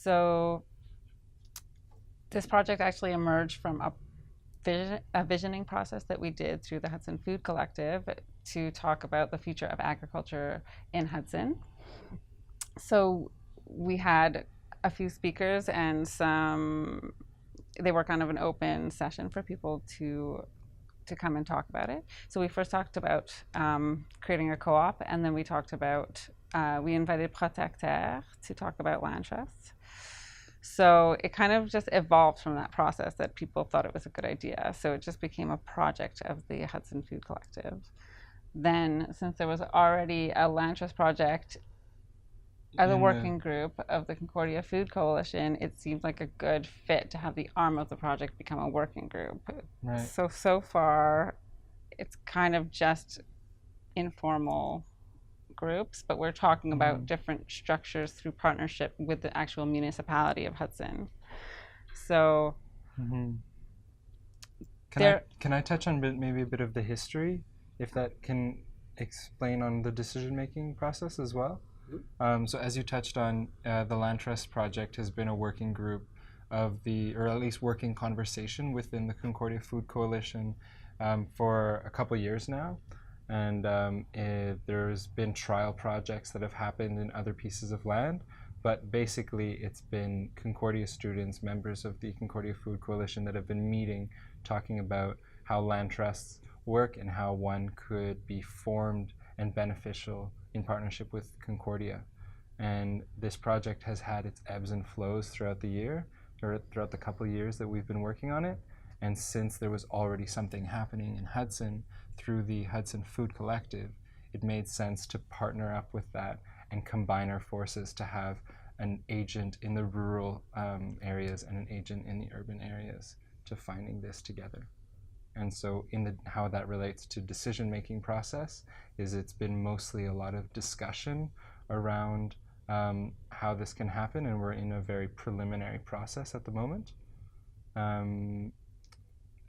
So this project actually emerged from a visioning process that we did through the Hudson Food Collective to talk about the future of agriculture in Hudson. So we had a few speakers and they were kind of an open session for people to come and talk about it. So we first talked about creating a co-op, and then we talked about, we invited Protecteur to talk about land trusts. So it kind of just evolved from that process that people thought it was a good idea. So it just became a project of the Hudson Food Collective. Then, since there was already a land trust project as a working group of the Concordia Food Coalition, it seemed like a good fit to have the arm of the project become a working group. Right. So far, it's kind of just informal groups, but we're talking about different structures through partnership with the actual municipality of Hudson. So, can I touch on maybe a bit of the history, if that can explain on the decision-making process as well? So as you touched on, the Land Trust Project has been a working group of or at least working conversation within the Concordia Food Coalition for a couple years now. And there's been trial projects that have happened in other pieces of land, but basically it's been Concordia students, members of the Concordia Food Coalition, that have been meeting, talking about how land trusts work and how one could be formed and beneficial in partnership with Concordia. And this project has had its ebbs and flows throughout the year, or throughout the couple of years that we've been working on it. And since there was already something happening in Hudson through the Hudson Food Collective, it made sense to partner up with that and combine our forces to have an agent in the rural areas and an agent in the urban areas to finding this together. And so how that relates to decision-making process is it's been mostly a lot of discussion around how this can happen, and we're in a very preliminary process at the moment.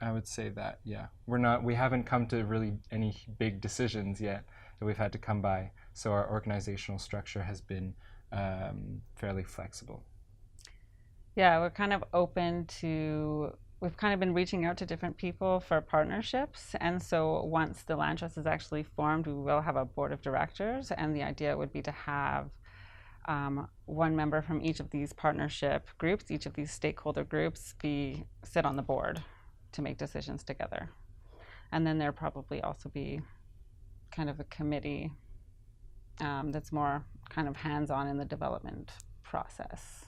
I would say that, yeah, we haven't come to really any big decisions yet that we've had to come by. So our organizational structure has been fairly flexible. Yeah, we're kind of open to, we've kind of been reaching out to different people for partnerships. And so once the land trust is actually formed, we will have a board of directors. And the idea would be to have one member from each of these partnership groups, each of these stakeholder groups, sit on the board to make decisions together. And then there'll probably also be kind of a committee that's more kind of hands-on in the development process.